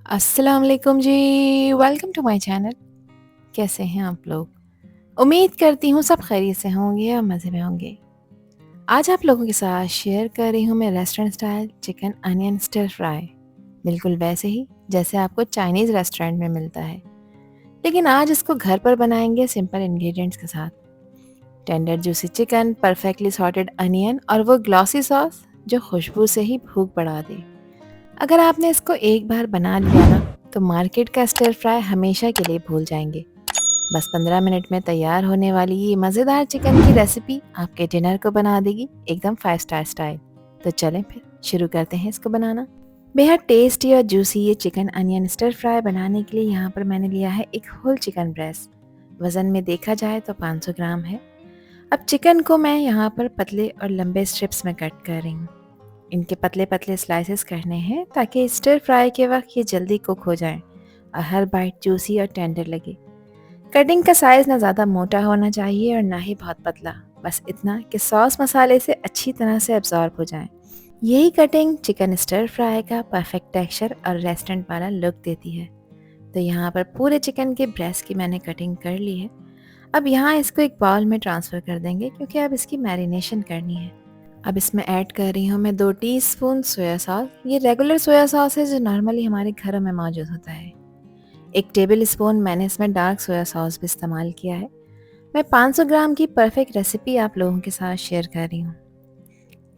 अस्सलाम वालेकुम जी। Welcome to my channel. कैसे हैं आप लोग? उम्मीद करती हूँ सब खैरियत से होंगे और मज़े में होंगे। आज आप लोगों के साथ शेयर कर रही हूँ मैं restaurant style chicken onion stir fry, बिल्कुल वैसे ही जैसे आपको चाइनीज़ रेस्टोरेंट में मिलता है। लेकिन आज इसको घर पर बनाएंगे सिंपल इंग्रेडिएंट्स के साथ। Tender juicy chicken, perfectly sauteed onion और वो ग्लॉसी सॉस जो खुशबू से ही भूख बढ़ा दे। अगर आपने इसको एक बार बना लिया ना, तो मार्केट का स्टिर फ्राई हमेशा के लिए भूल जाएंगे। बस 15 मिनट में तैयार होने वाली ये मज़ेदार चिकन की रेसिपी आपके डिनर को बना देगी एकदम 5 स्टार स्टाइल। तो चलें फिर शुरू करते हैं इसको बनाना। बेहद टेस्टी और जूसी ये चिकन अनियन स्टिर फ्राई बनाने के लिए यहाँ पर मैंने लिया है एक होल चिकन ब्रेस्ट। वज़न में देखा जाए तो 500 ग्राम है। अब चिकन को मैं यहाँ पर पतले और लंबे स्ट्रिप्स में कट कर रही हूँ। इनके पतले पतले स्लाइसेस करने हैं ताकि स्टिर फ्राई के वक्त ये जल्दी कुक हो जाएं और हर बाइट जूसी और टेंडर लगे। कटिंग का साइज़ ना ज़्यादा मोटा होना चाहिए और ना ही बहुत पतला, बस इतना कि सॉस मसाले से अच्छी तरह से एब्जॉर्ब हो जाए। यही कटिंग चिकन स्टिर फ्राई का परफेक्ट टेक्सचर और रेस्टोरेंट वाला लुक देती है। तो यहाँ पर पूरे चिकन के ब्रेस्ट की मैंने कटिंग कर ली है। अब यहाँ इसको एक बाउल में ट्रांसफ़र कर देंगे क्योंकि अब इसकी मैरिनेशन करनी है। अब इसमें ऐड कर रही हूँ मैं 2 टीस्पून सोया सॉस। ये रेगुलर सोया सॉस है जो नॉर्मली हमारे घरों में मौजूद होता है। 1 टेबल स्पून मैंने इसमें डार्क सोया सॉस भी इस्तेमाल किया है। मैं 500 ग्राम की परफेक्ट रेसिपी आप लोगों के साथ शेयर कर रही हूँ।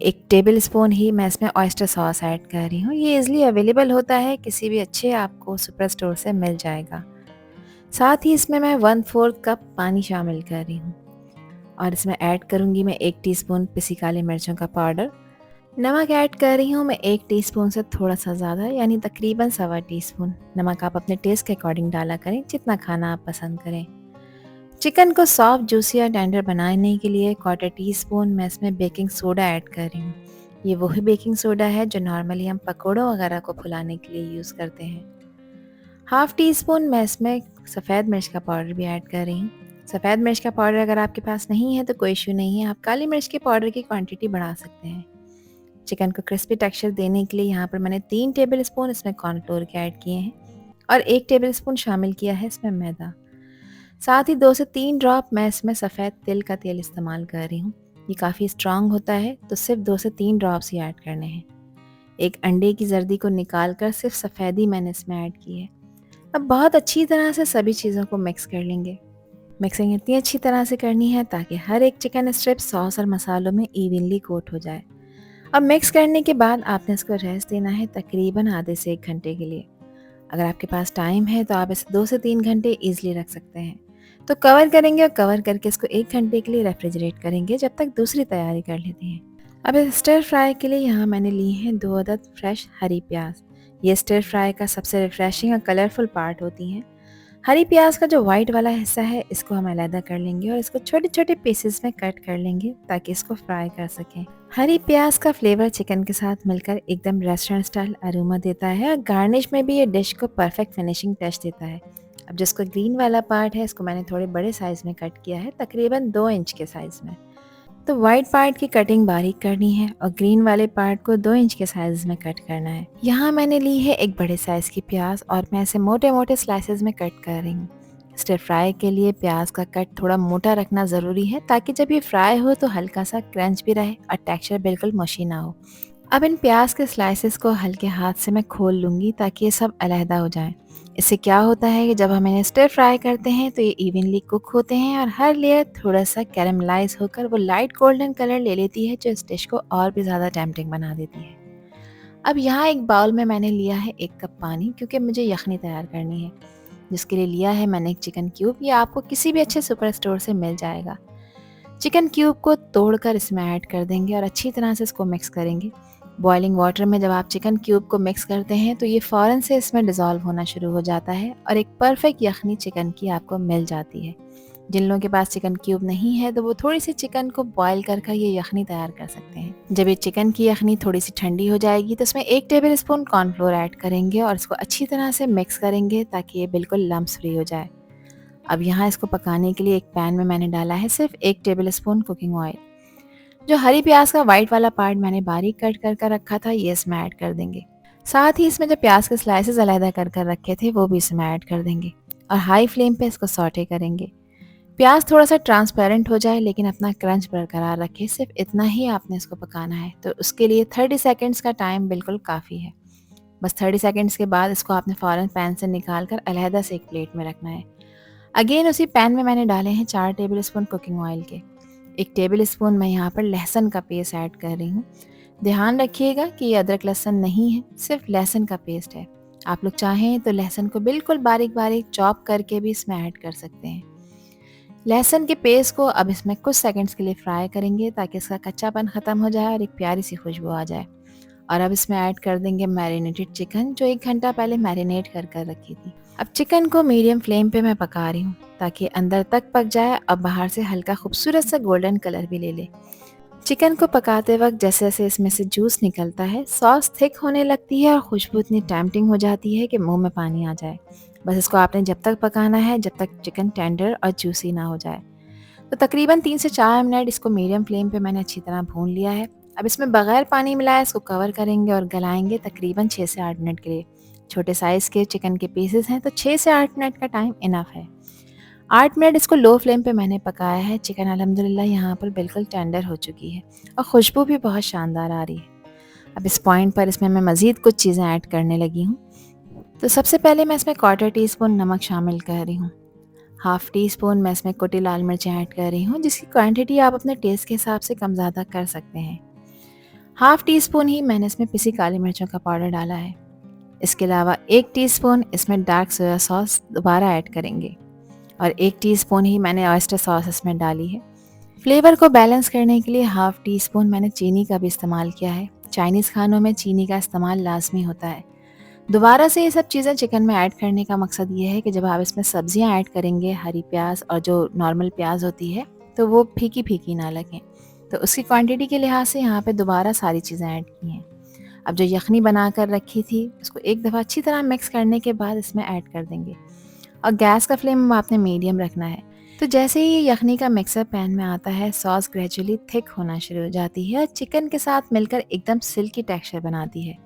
1 टेबल स्पून ही मैं इसमें ऑयस्टर सॉस ऐड कर रही हूँ। ये इज़िली अवेलेबल होता है, किसी भी अच्छे आपको सुपर स्टोर से मिल जाएगा। साथ ही इसमें मैं 1/4 कप पानी शामिल कर रही हूँ और इसमें ऐड करूँगी मैं 1 टीस्पून पिसी काली मिर्चों का पाउडर। नमक ऐड कर रही हूँ मैं 1 टीस्पून से थोड़ा सा ज़्यादा, यानी तकरीबन 1/4 टीस्पून। नमक आप अपने टेस्ट के अकॉर्डिंग डाला करें, जितना खाना आप पसंद करें। चिकन को सॉफ्ट, जूसी और टेंडर बनाने के लिए 1/4 टीस्पून मैं इसमें बेकिंग सोडा ऐड कर रही हूँ। ये वही बेकिंग सोडा है जो नॉर्मली हम पकौड़ों वगैरह को फुलाने के लिए यूज़ करते हैं। हाफ़ टी स्पून मैं इसमें सफ़ेद मिर्च का पाउडर भी ऐड कर रही हूँ। सफ़ेद मिर्च का पाउडर अगर आपके पास नहीं है तो कोई इशू नहीं है, आप काली मिर्च के पाउडर की क्वांटिटी बढ़ा सकते हैं। चिकन को क्रिस्पी टेक्सचर देने के लिए यहाँ पर मैंने 3 टेबल स्पून इसमें कॉर्नफ्लोर के ऐड किए हैं और 1 टेबल स्पून शामिल किया है इसमें मैदा। साथ ही 2 से 3 ड्रॉप मैं इसमें सफ़ेद तिल का तेल इस्तेमाल कर रही हूँ। ये काफ़ी स्ट्रांग होता है, तो सिर्फ 2 से 3 ड्रॉप्स ही ऐड करने हैं। एक अंडे की जर्दी को निकाल कर सिर्फ सफ़ेद ही मैंने इसमें ऐड की है। अब बहुत अच्छी तरह से सभी चीज़ों को मिक्स कर लेंगे। मिक्सिंग इतनी अच्छी तरह से करनी है ताकि हर एक चिकन स्ट्रिप सॉस और मसालों में इवनली कोट हो जाए। अब मिक्स करने के बाद आपने इसको रेस्ट देना है तकरीबन आधे से 1 घंटे के लिए। अगर आपके पास टाइम है तो आप इसे 2 से 3 घंटे ईज़िली रख सकते हैं। तो कवर करेंगे और कवर करके इसको 1 घंटे के लिए रेफ्रिजरेट करेंगे जब तक दूसरी तैयारी कर लेते हैं। अब इस स्टिर फ्राई के लिए यहाँ मैंने ली हैं 2 अदद फ्रेश हरी प्याज। ये स्टिर फ्राई का सबसे रिफ्रेशिंग और कलरफुल पार्ट होती हैं। हरी प्याज का जो वाइट वाला हिस्सा है इसको हम अलग कर लेंगे और इसको छोटे छोटे पीसेस में कट कर लेंगे ताकि इसको फ्राई कर सकें। हरी प्याज का फ्लेवर चिकन के साथ मिलकर एकदम रेस्टोरेंट स्टाइल अरोमा देता है और गार्निश में भी ये डिश को परफेक्ट फिनिशिंग टच देता है। अब जिसको ग्रीन वाला पार्ट है इसको मैंने थोड़े बड़े साइज़ में कट किया है, तकरीबन 2 इंच के साइज़ में। तो वाइट पार्ट की कटिंग बारीक करनी है और ग्रीन वाले पार्ट को 2 इंच के साइज में कट करना है। यहाँ मैंने ली है एक बड़े साइज की प्याज और मैं इसे मोटे मोटे स्लाइसेस में कट कर रही हूँ। स्टिर फ्राई के लिए प्याज का कट थोड़ा मोटा रखना ज़रूरी है ताकि जब ये फ्राई हो तो हल्का सा क्रंच भी रहे और टेक्सचर बिल्कुल मशी ना हो। अब इन प्याज के स्लाइसेस को हल्के हाथ से मैं खोल लूँगी ताकि ये सब अलहदा हो जाएं। इससे क्या होता है कि जब हम इन्हें स्टिर फ्राई करते हैं तो ये इवनली कुक होते हैं और हर लेयर थोड़ा सा कैरमलाइज होकर वो लाइट गोल्डन कलर ले लेती है जो इस डिश को और भी ज़्यादा टेम्पटिंग बना देती है। अब यहाँ एक बाउल में मैंने लिया है 1 कप पानी, क्योंकि मुझे यखनी तैयार करनी है, जिसके लिए लिया है मैंने एक चिकन क्यूब। ये आपको किसी भी अच्छे सुपर स्टोर से मिल जाएगा। चिकन क्यूब को तोड़कर इसमें ऐड कर देंगे और अच्छी तरह से इसको मिक्स करेंगे। बॉइलिंग वाटर में जब आप चिकन क्यूब को मिक्स करते हैं तो ये फ़ौरन से इसमें डिज़ोल्व होना शुरू हो जाता है और एक परफेक्ट यखनी चिकन की आपको मिल जाती है। जिन लोगों के पास चिकन क्यूब नहीं है तो वो थोड़ी सी चिकन को बॉईल कर ये यखनी तैयार कर सकते हैं। जब ये चिकन की यखनी थोड़ी सी ठंडी हो जाएगी तो इसमें 1 टेबल स्पून कॉर्नफ्लोर ऐड करेंगे और इसको अच्छी तरह से मिक्स करेंगे ताकि ये बिल्कुल लम्प्स फ्री हो जाए। अब यहाँ इसको पकाने के लिए एक पैन में मैंने डाला है सिर्फ 1 टेबल स्पून कुकिंग ऑयल। जो हरी प्याज का वाइट वाला पार्ट मैंने बारीक कट कर रखा था ये इसमें ऐड कर देंगे। साथ ही इसमें जो प्याज के स्लाइसेस अलहदा कर कर रखे थे वो भी इसमें ऐड कर देंगे और हाई फ्लेम पे इसको सॉटे करेंगे। प्याज थोड़ा सा ट्रांसपेरेंट हो जाए लेकिन अपना क्रंच बरकरार रखे, सिर्फ इतना ही आपने इसको पकाना है। तो उसके लिए 30 सेकेंड्स का टाइम बिल्कुल काफ़ी है। बस 30 सेकेंड्स के बाद इसको आपने फ़ौरन पैन से निकाल कर अलहदा से एक प्लेट में रखना है। अगेन उसी पैन में मैंने डाले हैं 4 टेबल स्पून कुकिंग ऑयल के। 1 टेबल स्पून मैं यहाँ पर लहसुन का पेस्ट ऐड कर रही हूँ। ध्यान रखिएगा कि ये अदरक लहसुन नहीं है, सिर्फ लहसुन का पेस्ट है। आप लोग चाहें तो लहसुन को बिल्कुल बारीक बारीक चॉप करके भी इसमें ऐड कर सकते हैं। लहसुन के पेस्ट को अब इसमें कुछ सेकंड्स के लिए फ्राई करेंगे ताकि इसका कच्चापन ख़त्म हो जाए और एक प्यारी सी खुशबू आ जाए। और अब इसमें ऐड कर देंगे मैरिनेटेड चिकन, जो 1 घंटा पहले मैरिनेट कर कर रखी थी। अब चिकन को मीडियम फ्लेम पे मैं पका रही हूँ ताकि अंदर तक पक जाए और बाहर से हल्का खूबसूरत सा गोल्डन कलर भी ले ले। चिकन को पकाते वक्त जैसे जैसे इसमें से जूस निकलता है, सॉस थिक होने लगती है और खुशबू इतनी टेम्पटिंग हो जाती है कि मुंह में पानी आ जाए। बस इसको आपने जब तक पकाना है जब तक चिकन टेंडर और जूसी ना हो जाए। तो तकरीबन 3 से 4 मिनट इसको मीडियम फ्लेम पे मैंने अच्छी तरह भून लिया है। अब इसमें बगैर पानी मिलाए इसको कवर करेंगे और गलाएंगे तकरीबन 6 से 8 मिनट के लिए। छोटे साइज़ के चिकन के पीसेस हैं तो 6 से 8 मिनट का टाइम इनफ है। 8 मिनट इसको लो फ्लेम पे मैंने पकाया है। चिकन अल्हम्दुलिल्लाह यहाँ पर बिल्कुल टेंडर हो चुकी है और खुशबू भी बहुत शानदार आ रही है। अब इस पॉइंट पर इसमें मैं मज़ीद कुछ चीज़ें ऐड करने लगी हूँ। तो सबसे पहले मैं इसमें 1/4 टीस्पून नमक शामिल कर रही हूँ। हाफ़ टी स्पून मैं इसमें कुटी लाल मिर्चें ऐड कर रही हूँ, जिसकी क्वांटिटी आप अपने टेस्ट के हिसाब से कम ज़्यादा कर सकते हैं। हाफ़ टी स्पून ही मैंने इसमें पिसी काली मिर्चों का पाउडर डाला है। इसके अलावा 1 टीस्पून इसमें डार्क सोया सॉस दोबारा ऐड करेंगे और 1 टीस्पून ही मैंने ऑयस्टर सॉस इसमें डाली है। फ्लेवर को बैलेंस करने के लिए हाफ़ टी स्पून मैंने चीनी का भी इस्तेमाल किया है। चाइनीज़ खानों में चीनी का इस्तेमाल लाजमी होता है। दोबारा से ये सब चीज़ें चिकन में ऐड करने का मकसद ये है कि जब आप इसमें सब्जियां ऐड करेंगे, हरी प्याज और जो नॉर्मल प्याज होती है, तो वो फीकी फीकी ना लगें। तो उसकी क्वांटिटी के लिहाज से यहाँ पे दोबारा सारी चीज़ें ऐड की हैं। अब जो यखनी बना कर रखी थी उसको एक दफ़ा अच्छी तरह मिक्स करने के बाद इसमें ऐड कर देंगे और गैस का फ्लेम आपने मीडियम रखना है। तो जैसे ही ये यखनी का मिक्सर पैन में आता है, सॉस ग्रेजुअली थिक होना शुरू हो जाती है और चिकन के साथ मिलकर एकदम सिल्की टेक्सचर बनाती है।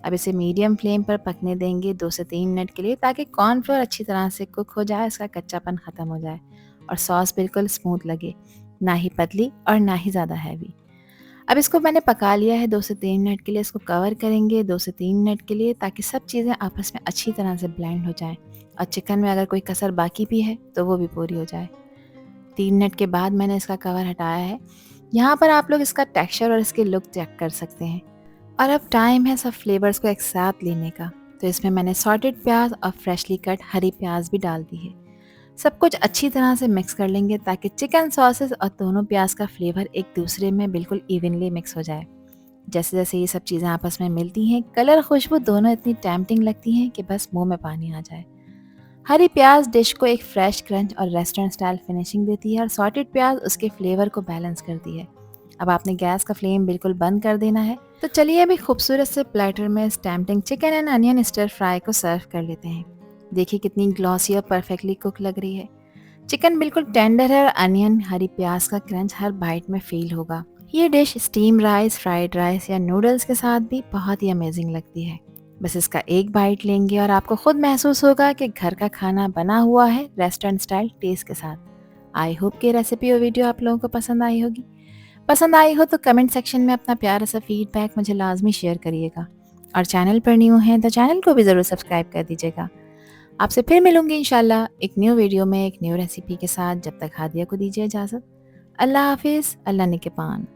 अब इसे मीडियम फ्लेम पर पकने देंगे 2 से 3 मिनट के लिए ताकि कॉर्नफ्लोर अच्छी तरह से कुक हो जाए, इसका कच्चापन ख़त्म हो जाए और सॉस बिल्कुल स्मूथ लगे, ना ही पतली और ना ही ज़्यादा हैवी। अब इसको मैंने पका लिया है 2 से 3 मिनट के लिए। इसको कवर करेंगे 2 से 3 मिनट के लिए ताकि सब चीज़ें आपस में अच्छी तरह से ब्लेंड हो जाएं और चिकन में अगर कोई कसर बाकी भी है तो वो भी पूरी हो जाए। 3 मिनट के बाद मैंने इसका कवर हटाया है। यहाँ पर आप लोग इसका टेक्सचर और इसकी लुक चेक कर सकते हैं। और अब टाइम है सब फ्लेवर्स को एक साथ लेने का। तो इसमें मैंने सॉटेड प्याज और फ्रेशली कट हरी प्याज भी डाल दी है। सब कुछ अच्छी तरह से मिक्स कर लेंगे ताकि चिकन सॉसेस और दोनों प्याज का फ्लेवर एक दूसरे में बिल्कुल इवनली मिक्स हो जाए। जैसे जैसे ये सब चीज़ें आपस में मिलती हैं, कलर खुशबू दोनों इतनी टेम्पटिंग लगती हैं कि बस मुंह में पानी आ जाए। हरी प्याज डिश को एक फ्रेश क्रंच और रेस्टोरेंट स्टाइल फिनिशिंग देती है और सॉटेड प्याज उसके फ्लेवर को बैलेंस करती है। अब आपने गैस का फ्लेम बिल्कुल बंद कर देना है। तो चलिए अभी खूबसूरत से प्लेटर में इस tempting chicken and onion stir fry को सर्व कर लेते हैं। देखिए कितनी ग्लॉसी और परफेक्टली कुक लग रही है। चिकन बिल्कुल टेंडर है और अनियन हरी प्याज का क्रंच हर बाइट में फील होगा। ये dish steam rice, fried rice या नूडल्स के साथ भी बहुत ही अमेजिंग लगती है। बस इसका एक बाइट लेंगे और आपको खुद महसूस होगा कि घर का खाना बना हुआ है रेस्टोरेंट स्टाइल टेस्ट के साथ। आई होप कि रेसिपी और वीडियो आप लोगों को पसंद आई होगी। पसंद आई हो तो कमेंट सेक्शन में अपना प्यारा सा फीडबैक मुझे लाजमी शेयर करिएगा और चैनल पर न्यू हैं तो चैनल को भी ज़रूर सब्सक्राइब कर दीजिएगा। आपसे फिर मिलूंगी इंशाल्लाह एक न्यू वीडियो में एक न्यू रेसिपी के साथ। जब तक हादिया को दीजिए इजाज़त। अल्लाह हाफिज़। अल्लाह निगहबान।